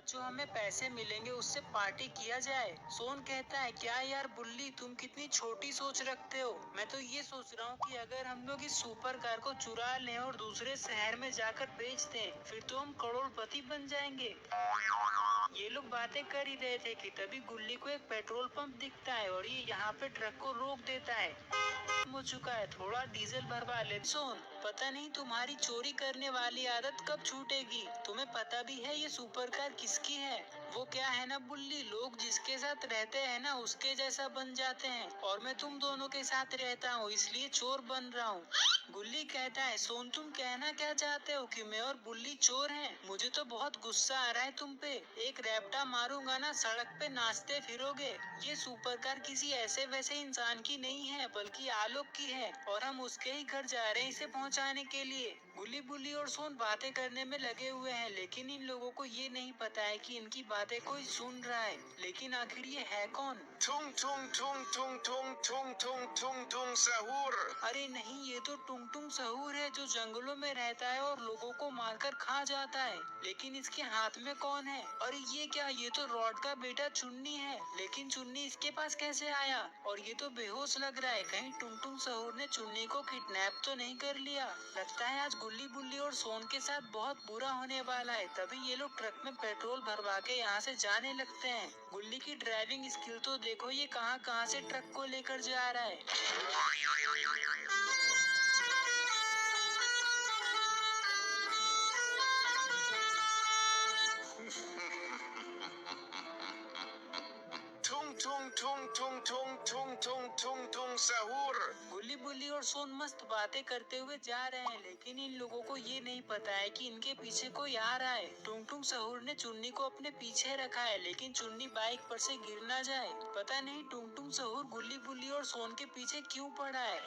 जो हमें पैसे मिलेंगे उससे पार्टी किया जाए। सोन कहता है, क्या यार बुल्ली, तुम कितनी छोटी सोच रखते हो। मैं तो ये सोच रहा हूँ कि अगर हम लोग इस सुपर कार को चुरा लें और दूसरे शहर में जाकर बेच दें, फिर तो हम करोड़पति बन जाएंगे। ये लोग बातें कर ही रहे थे कि तभी गुल्ली को एक पेट्रोल पंप दिखता है और ये यहाँ पे ट्रक को रोक देता है। हो चुका है, थोड़ा डीजल भरवा ले। सोन, पता नहीं तुम्हारी चोरी करने वाली आदत कब छूटेगी। तुम्हें पता भी है ये सुपर कार किसकी है? वो क्या है ना बुल्ली, लोग जिसके साथ रहते हैं ना उसके जैसा बन जाते हैं, और मैं तुम दोनों के साथ रहता हूँ इसलिए चोर बन रहा हूँ। गुल्ली कहता है, सोन तुम कहना क्या चाहते हो कि मैं और बुल्ली चोर हैं? मुझे तो बहुत गुस्सा आ रहा है तुम पे। एक रैप्टा मारूंगा ना, सड़क पे नाचते फिरोगे। ये सुपर कार किसी ऐसे वैसे इंसान की नहीं है बल्कि आलोक की है, और हम उसके ही घर जा रहे हैं इसे पहुंचाने के लिए। गुल्ली, बुल्ली और सोन बातें करने में लगे हुए हैं, लेकिन इन लोगों को ये नहीं पता है कि इनकी बातें कोई सुन रहा है। लेकिन आखिर ये है कौन? टुंग टुंग टुंग टुंग टुंग टुंग टुंग टुंग टुंग सहूर। अरे नहीं, ये तो टुंग टुंग सहूर है जो जंगलों में रहता है और लोगों को मारकर खा जाता है। लेकिन इसके हाथ में कौन है? अरे ये क्या, ये तो रॉड का बेटा चुन्नी है। लेकिन चुन्नी इसके पास कैसे आया? और ये तो बेहोश लग रहा है। कहीं टुंग टुंग सहूर ने चुन्नी को किडनैप तो नहीं कर लिया? लगता है आज गुल्ली, बुल्ली और सोन के साथ बहुत बुरा होने वाला है। तभी ये लोग ट्रक में पेट्रोल भरवा के यहाँ से जाने लगते हैं। गुल्ली की ड्राइविंग स्किल तो देखो, ये कहाँ कहाँ से ट्रक को लेकर जा रहा है। टुंग टुंग टुंग टुंग टुंग टुंग टुंग टुंग टुंग सहूर। गुल्ली, बुल्ली और सोन मस्त बातें करते हुए जा रहे हैं, लेकिन इन लोगों को ये नहीं पता है कि इनके पीछे कोई आ रहा है। टुंग टुंग सहूर ने चुन्नी को अपने पीछे रखा है, लेकिन चुन्नी बाइक पर से गिर ना जाए। पता नहीं टुंग टुंग सहूर गुल्ली, बुल्ली और सोन के पीछे क्यों पड़ा है।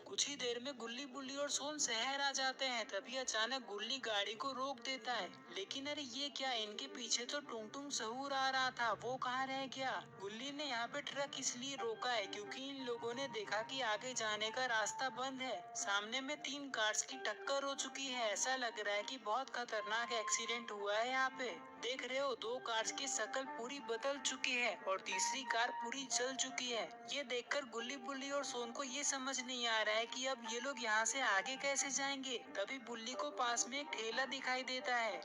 कुछ ही देर में गुल्ली, बुल्ली और सोन शहर आ जाते हैं। तभी अचानक गुल्ली गाड़ी को रोक देता है। लेकिन अरे ये क्या, इनके पीछे तो टुंग टुंग सहूर आ रहा था, वो कहाँ रह गया? गुल्ली ने यहाँ पे ट्रक इसलिए रोका है क्योंकि इन लोगों ने देखा कि आगे जाने का रास्ता बंद है। सामने में 3 कार्स की टक्कर हो चुकी है। ऐसा लग रहा है कि बहुत खतरनाक एक्सीडेंट हुआ है यहाँ पे। देख रहे हो, 2 कार्स की शक्ल पूरी बदल चुकी है और तीसरी कार पूरी जल चुकी है। ये देखकर गुल्ली, बुल्ली और सोन को ये समझ नहीं आ रहा है कि अब ये लोग यहाँ से आगे कैसे जाएंगे। तभी बुल्ली को पास में एक ठेला दिखाई देता है।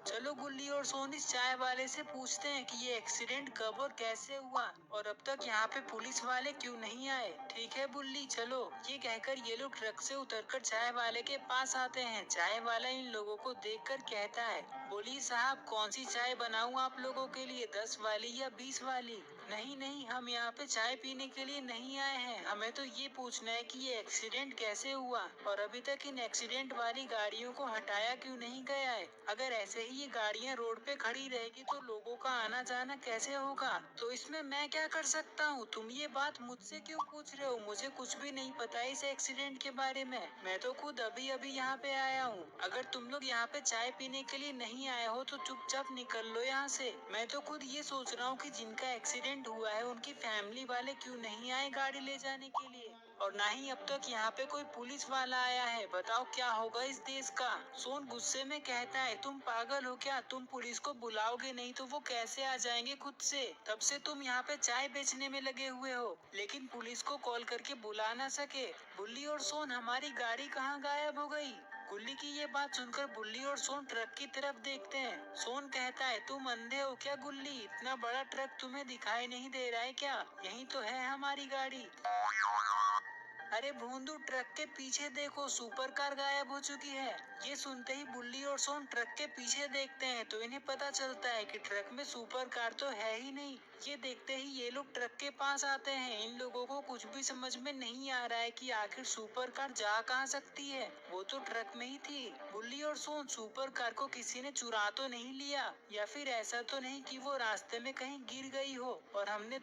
चलो गुल्ली और सोन इस चाय वाले से पूछते हैं कि ये एक्सीडेंट कब और कैसे हुआ, और अब तक यहाँ पे पुलिस वाले क्यों नहीं आए। ठीक है बुल्ली, चलो। ये कहकर ये लोग ट्रक से उतरकर चाय वाले के पास आते हैं। चाय वाला इन लोगों को देखकर कहता है, बोलिए साहब, कौन सी चाय बनाऊं आप लोगों के लिए, 10 वाली या 20 वाली? नहीं नहीं, हम यहाँ पे चाय पीने के लिए नहीं आए हैं। हमें तो ये पूछना है कि ये एक्सीडेंट कैसे हुआ और अभी तक इन एक्सीडेंट वाली गाड़ियों को हटाया क्यों नहीं गया है। अगर ऐसे ही ये गाड़ियाँ रोड पे खड़ी रहेगी तो लोगों का आना जाना कैसे होगा। तो इसमें मैं क्या कर सकता हूँ। तुम ये बात मुझसे क्यों पूछ रहे हो। मुझे कुछ भी नहीं पता इस एक्सीडेंट के बारे में। मैं तो खुद अभी अभी यहाँ पे आया हूँ। अगर तुम लोग यहाँ पे चाय पीने के लिए नहीं आए हो तो चुपचाप निकल लो यहाँ से। मैं तो खुद ये सोच रहा हूँ कि जिनका एक्सीडेंट हुआ है उनकी फैमिली वाले क्यों नहीं आए गाड़ी ले जाने के लिए। और ना ही अब तक यहाँ पे कोई पुलिस वाला आया है। बताओ क्या होगा इस देश का। सोन गुस्से में कहता है, तुम पागल हो क्या। तुम पुलिस को बुलाओगे नहीं तो वो कैसे आ जाएंगे खुद से। तब से तुम यहाँ पे चाय बेचने में लगे हुए हो लेकिन पुलिस को कॉल करके बुला ना सके। बुल्ली और सोन, हमारी गाड़ी कहाँ गायब हो गई। गुल्ली की ये बात सुनकर बुल्ली और सोन ट्रक की तरफ देखते हैं। सोन कहता है, तुम अंधे हो क्या गुल्ली। इतना बड़ा ट्रक तुम्हें दिखाई नहीं दे रहा है क्या। यही तो है हमारी गाड़ी। अरे भोंदू, ट्रक के पीछे देखो, सुपर कार गायब हो चुकी है। ये सुनते ही बुल्ली और सोन ट्रक के पीछे देखते हैं तो इन्हें पता चलता है कि ट्रक में सुपर कार तो है ही नहीं। ये देखते ही ये लोग ट्रक के पास आते हैं। इन लोगों को कुछ भी समझ में नहीं आ रहा है कि आखिर सुपर कार जा कहाँ सकती है। वो तो ट्रक में ही थी। बुल्ली और सोन, सुपर कार को किसी ने चुरा तो नहीं लिया या फिर ऐसा तो नहीं कि वो रास्ते में कहीं गिर गई हो और हमने